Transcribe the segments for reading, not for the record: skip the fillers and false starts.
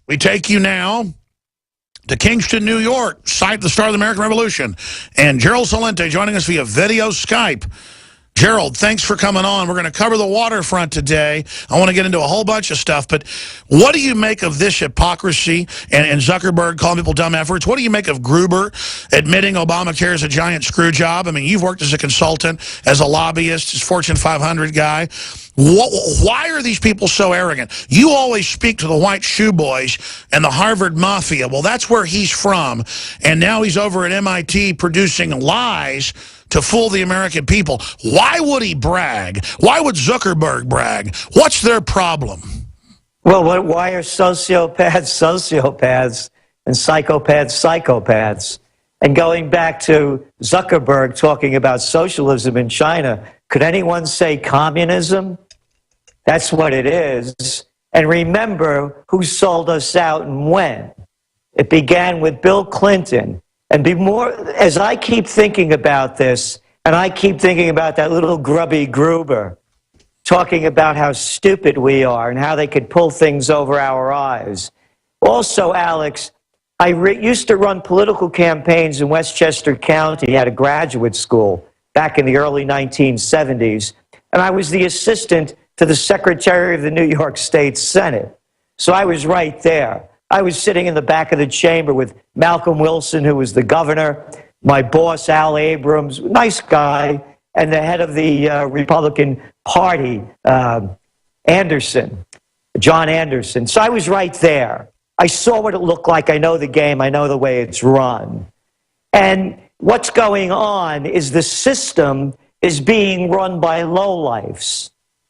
We take you now to Kingston, New York, site of the start of the American Revolution. And Gerald Celente joining us via video Skype. Gerald, thanks for coming on. We're going to cover the waterfront today. I want to get into a whole bunch of stuff, but what do you make of this hypocrisy and Zuckerberg calling people dumb efforts? What do you make of Gruber admitting Obamacare is a giant screw job? I mean, you've worked as a consultant, as a lobbyist, as Fortune 500 guy. Why are these people so arrogant? You always speak to the white shoe boys and the Harvard Mafia. Well, that's where he's from, and now he's over at MIT producing lies to fool the American people. Why would he brag? Why would Zuckerberg brag? What's their problem? Well, why are sociopaths sociopaths and psychopaths psychopaths? And going back to Zuckerberg talking about socialism in China, could anyone say communism? That's what it is. And remember who sold us out and when. It began with Bill Clinton. And as I keep thinking about this, and I keep thinking about that little grubby Gruber talking about how stupid we are and how they could pull things over our eyes. Also, Alex, I used to run political campaigns in Westchester County at a graduate school back in the early 1970s, and I was the assistant to the Secretary of the New York State Senate. So I was right there. I was sitting in the back of the chamber with Malcolm Wilson, who was the governor, my boss, Al Abrams, nice guy, and the head of the Republican Party, Anderson, John Anderson. So I was right there. I saw what it looked like. I know the game. I know the way it's run. And what's going on is the system is being run by lowlifes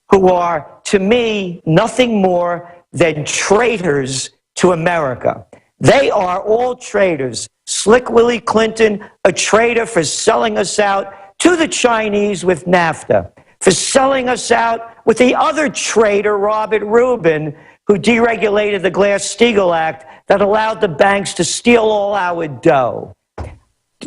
who are, to me, nothing more than traitors to America. They are all traitors. Slick Willie Clinton, a traitor for selling us out to the Chinese with NAFTA, for selling us out with the other traitor, Robert Rubin, who deregulated the Glass-Steagall Act that allowed the banks to steal all our dough.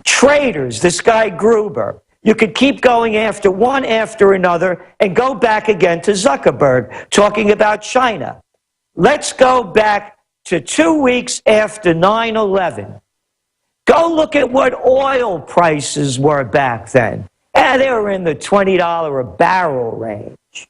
Traitors, this guy Gruber. You could keep going after one after another and go back again to Zuckerberg, talking about China. Let's go back to 2 weeks after 9/11. Go look at what oil prices were back then. They were in the $20 a barrel range.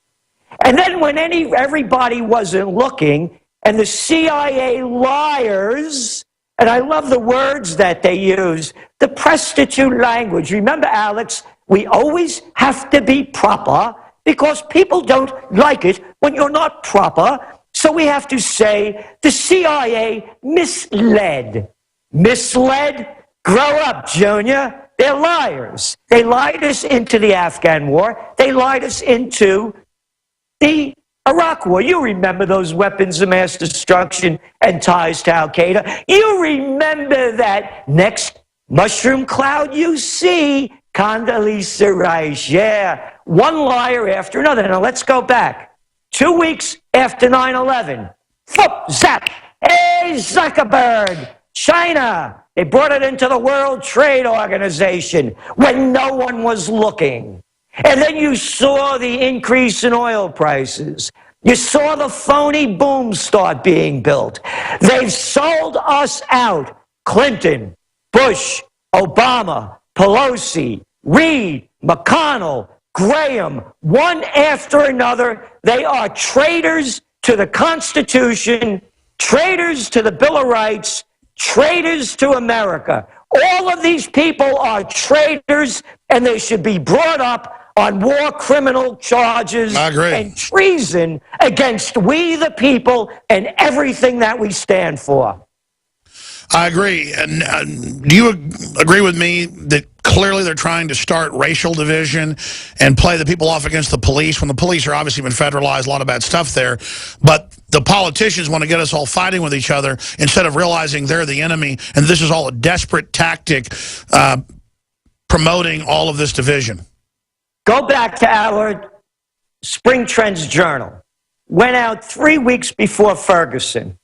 And then when everybody wasn't looking, and the CIA liars, and I love the words that they use, the prostitute language. Remember, Alex, we always have to be proper because people don't like it when you're not proper. So we have to say the CIA misled. Misled? Grow up, Junior. They're liars. They lied us into the Afghan war. They lied us into the Iraq war. You remember those weapons of mass destruction and ties to Al-Qaeda. You remember that next mushroom cloud you see, Condoleezza Rice. Yeah, one liar after another. Now let's go back. 2 weeks after 9/11, zap, hey, Zuckerberg, China. They brought it into the World Trade Organization when no one was looking. And then you saw the increase in oil prices. You saw the phony boom start being built. They've sold us out. Clinton, Bush, Obama, Pelosi, Reid, McConnell, Graham, one after another. They are traitors to the Constitution, traitors to the Bill of Rights, traitors to America. All of these people are traitors, and they should be brought up on war criminal charges and treason against we the people and everything that we stand for. I agree. And do you agree with me that clearly they're trying to start racial division and play the people off against the police when the police are obviously been federalized, a lot of bad stuff there, but the politicians want to get us all fighting with each other instead of realizing they're the enemy, and this is all a desperate tactic promoting all of this division? Go back to our Spring Trends Journal. Went out 3 weeks before Ferguson.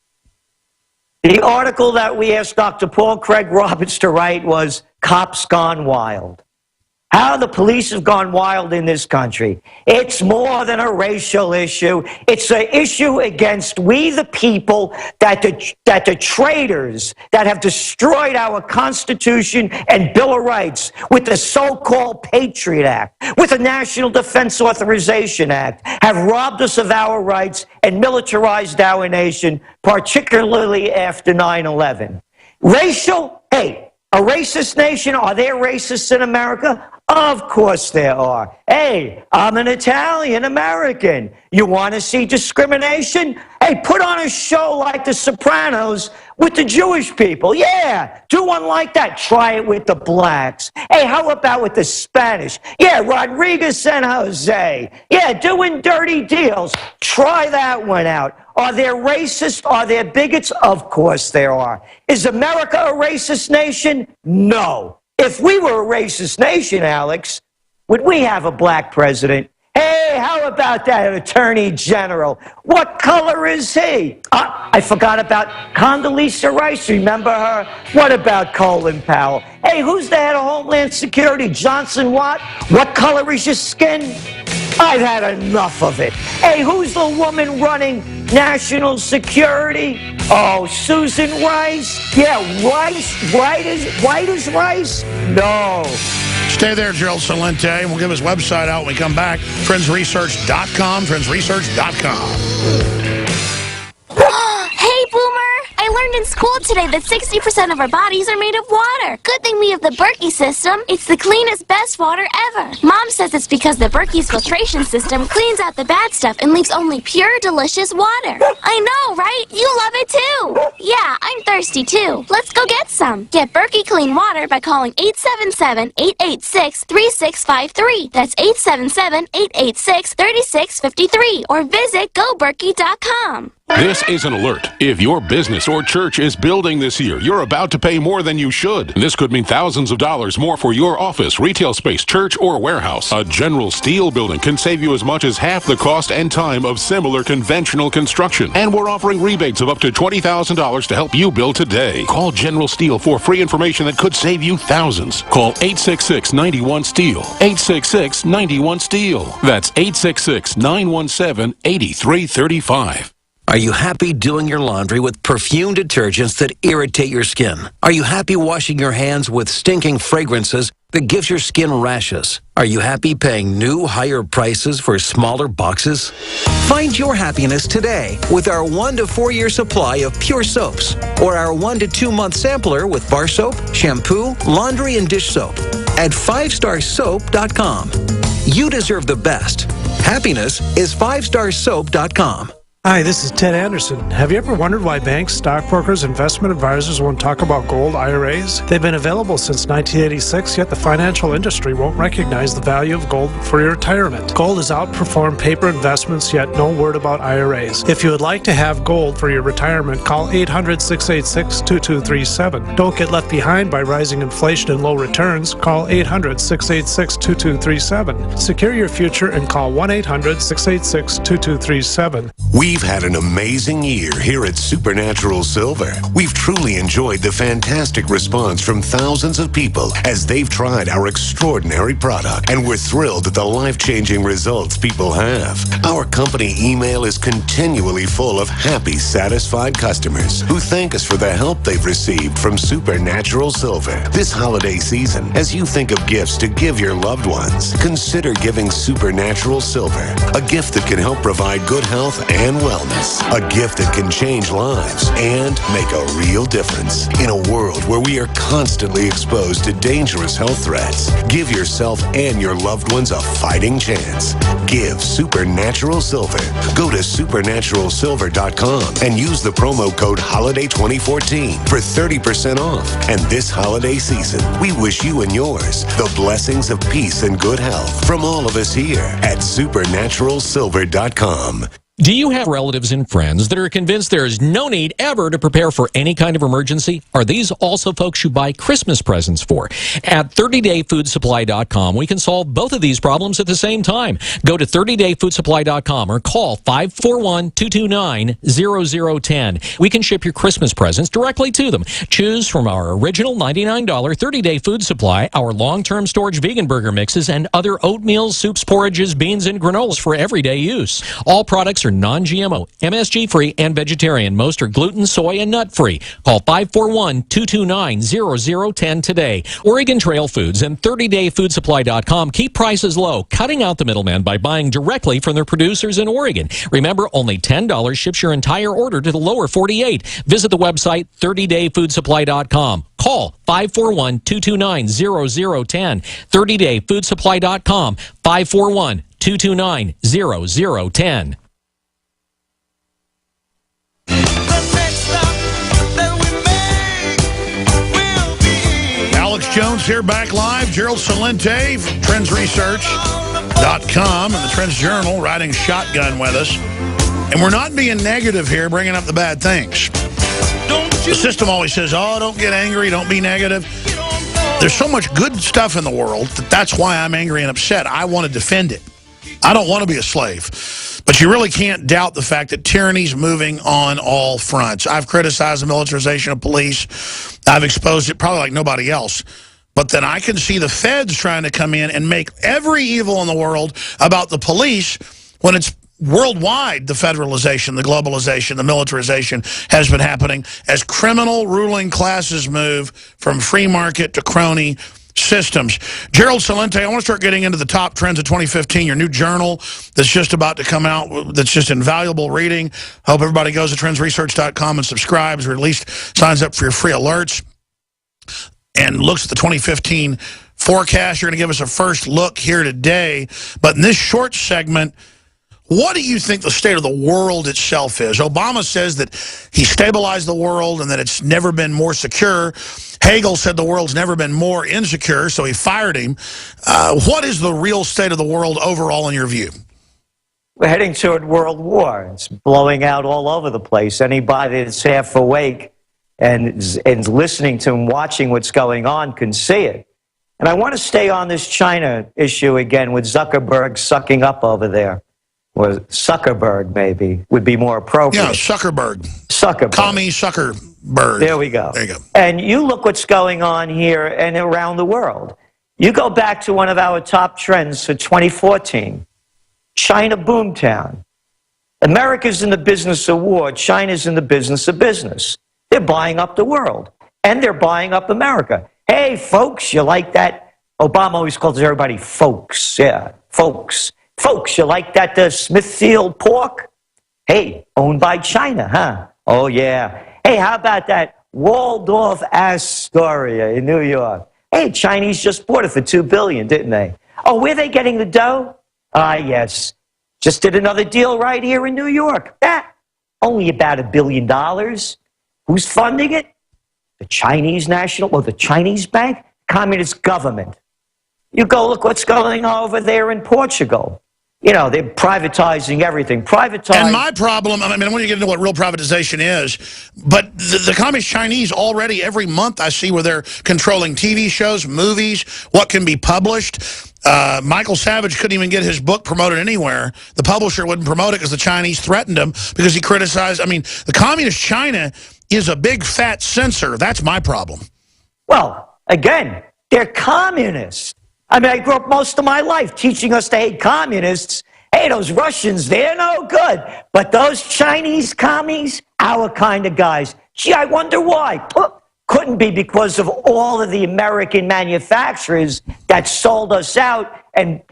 The article that we asked Dr. Paul Craig Roberts to write was Cops Gone Wild. how the police have gone wild in this country. It's more than a racial issue. It's an issue against we the people, that the traitors that have destroyed our Constitution and Bill of Rights with the so-called Patriot Act, with the National Defense Authorization Act, have robbed us of our rights and militarized our nation, particularly after 9/11. Racial hate. A racist nation? Are there racists in America? Of course there are. Hey, I'm an Italian American. You want to see discrimination? Hey, put on a show like The Sopranos with the Jewish people. Yeah, do one like that. Try it with the blacks. Hey, how about with the Spanish? Yeah, Rodriguez and Jose. Yeah, doing dirty deals. Try that one out. Are there racists? Are there bigots? Of course there are. Is America a racist nation? No. If we were a racist nation, Alex, would we have a black president? Hey, how about that attorney general? What color is he? I forgot about Condoleezza Rice. Remember her? What about Colin Powell? Hey, who's the head of Homeland Security? Johnson Watt? What color is your skin? I've had enough of it. Hey, who's the woman running national security? Oh, Susan Rice? Yeah, Rice? White as rice? No. Stay there, Gerald Celente. We'll give his website out when we come back. Friendsresearch.com, friendsresearch.com. Hey, Boomer! I learned in school today that 60% of our bodies are made of water. Good thing we have the Berkey system. It's the cleanest, best water ever. Mom says it's because the Berkey's filtration system cleans out the bad stuff and leaves only pure, delicious water. I know, right? You love it too. Yeah, I'm thirsty too. Let's go get some. Get Berkey clean water by calling 877-886-3653. That's 877-886-3653. Or visit goberkey.com. This is an alert. If your business or church is building this year, you're about to pay more than you should. This could mean thousands of dollars more for your office, retail space, church, or warehouse. A General Steel building can save you as much as half the cost and time of similar conventional construction. And we're offering rebates of up to $20,000 to help you build today. Call General Steel for free information that could save you thousands. Call 866-91-STEEL. 866-91-STEEL. That's 866-917-8335. Are you happy doing your laundry with perfume detergents that irritate your skin? Are you happy washing your hands with stinking fragrances that gives your skin rashes? Are you happy paying new, higher prices for smaller boxes? Find your happiness today with our 1 to 4 year supply of pure soaps, or our 1 to 2 month sampler with bar soap, shampoo, laundry, and dish soap at 5starsoap.com. You deserve the best. Happiness is 5starsoap.com. Hi, this is Ted Anderson. Have you ever wondered why banks, stockbrokers, investment advisors won't talk about gold IRAs? They've been available since 1986, yet the financial industry won't recognize the value of gold for your retirement. Gold has outperformed paper investments, yet no word about IRAs. If you would like to have gold for your retirement, call 800-686-2237. Don't get left behind by rising inflation and low returns. Call 800-686-2237. Secure your future and call 1-800-686-2237. We've had an amazing year here at Supernatural Silver. We've truly enjoyed the fantastic response from thousands of people as they've tried our extraordinary product, and we're thrilled at the life-changing results people have. Our company email is continually full of happy, satisfied customers who thank us for the help they've received from Supernatural Silver. This holiday season, as you think of gifts to give your loved ones, consider giving Supernatural Silver, a gift that can help provide good health and wellness, a gift that can change lives and make a real difference. In a world where we are constantly exposed to dangerous health threats, give yourself and your loved ones a fighting chance. Give Supernatural Silver. Go to supernaturalsilver.com and use the promo code HOLIDAY2014 for 30% off. And this holiday season, we wish you and yours the blessings of peace and good health from all of us here at supernaturalsilver.com. Do you have relatives and friends that are convinced there is no need ever to prepare for any kind of emergency? Are these also folks you buy Christmas presents for? At 30dayfoodsupply.com, we can solve both of these problems at the same time. Go to 30dayfoodsupply.com or call 541-229-0010. We can ship your Christmas presents directly to them. Choose from our original $99 30-day food supply, our long-term storage vegan burger mixes, and other oatmeal, soups, porridges, beans, and granolas for everyday use. All products are non-GMO, MSG-free, and vegetarian. Most are gluten, soy, and nut-free. Call 541-229-0010 today. Oregon Trail Foods and 30dayfoodsupply.com keep prices low, cutting out the middleman by buying directly from their producers in Oregon. Remember, only $10 ships your entire order to the lower 48. Visit the website 30dayfoodsupply.com. Call 541-229-0010. 30dayfoodsupply.com. 541-229-0010. Alex Jones here, back live. Gerald Celente from TrendsResearch.com and the Trends Journal riding shotgun with us. And we're not being negative here, bringing up the bad things. The system always says, oh, don't get angry, don't be negative. There's so much good stuff in the world that's why I'm angry and upset. I want to defend it. I don't want to be a slave. But you really can't doubt the fact that tyranny's moving on all fronts. I've criticized the militarization of police. I've exposed it probably like nobody else. But then I can see the feds trying to come in and make every evil in the world about the police when it's worldwide. The federalization, the globalization, the militarization has been happening as criminal ruling classes move from free market to crony systems. Gerald Celente, I want to start getting into the top trends of 2015, your new journal that's just about to come out, that's just invaluable reading. Hope everybody goes to trendsresearch.com and subscribes, or at least signs up for your free alerts and looks at the 2015 forecast. You're going to give us a first look here today. But in this short segment, what do you think the state of the world itself is? Obama says that he stabilized the world and that it's never been more secure. Hagel said the world's never been more insecure, so he fired him. What is the real state of the world overall in your view? We're heading toward world war. It's blowing out all over the place. Anybody that's half awake and listening to and watching what's going on can see it. And I want to stay on this China issue again with Zuckerberg sucking up over there. Or Zuckerberg, maybe, would be more appropriate. Yeah, Zuckerberg. Zuckerberg. Commie Zuckerberg. There we go. There you go. And you look what's going on here and around the world. You go back to one of our top trends for 2014, China Boomtown. America's in the business of war. China's in the business of business. They're buying up the world, and they're buying up America. Hey, folks, you like that? Obama always calls everybody folks. Yeah, folks. Folks, you like that Smithfield pork? Hey, owned by China, huh? Oh, yeah. Hey, how about that Waldorf Astoria in New York? Hey, Chinese just bought it for $2 billion, didn't they? Oh, where are they getting the dough? Ah, yes. Just did another deal right here in New York. Only about $1 billion. Who's funding it? The Chinese the Chinese bank? Communist government. You go look what's going on over there in Portugal. You know, they're privatizing everything. And my problem, I mean, I want to get into what real privatization is, but the Communist Chinese already every month I see where they're controlling TV shows, movies, what can be published. Michael Savage couldn't even get his book promoted anywhere. The publisher wouldn't promote it because the Chinese threatened him because he criticized. I mean, the Communist China is a big fat censor. That's my problem. Well, again, they're communists. I mean, I grew up most of my life teaching us to hate communists. Hey, those Russians, they're no good. But those Chinese commies, our kind of guys. Gee, I wonder why. Couldn't be because of all of the American manufacturers that sold us out and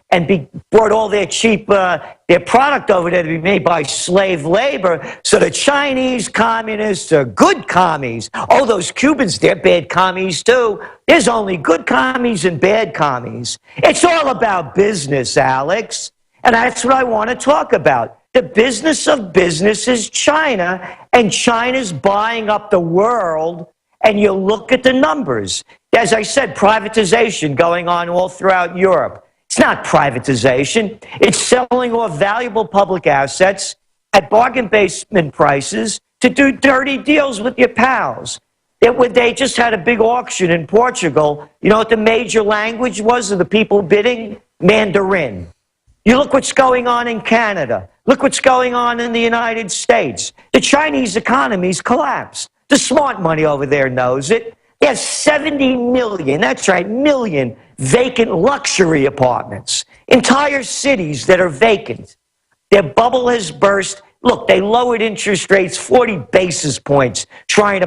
brought all their cheap their product over there to be made by slave labor. So the Chinese communists are good commies. Oh, those Cubans, they're bad commies too. There's only good commies and bad commies. It's all about business, Alex. And that's what I want to talk about. The business of business is China, and China's buying up the world. And you look at the numbers. As I said, privatization going on all throughout Europe. It's not privatization. It's selling off valuable public assets at bargain basement prices to do dirty deals with your pals. They just had a big auction in Portugal. You know what the major language was of the people bidding? Mandarin. You look what's going on in Canada. Look what's going on in the United States. The Chinese economy's collapsed. The smart money over there knows it. There's 70 million, that's right, million vacant luxury apartments. Entire cities that are vacant. Their bubble has burst. Look, they lowered interest rates 40 basis points trying to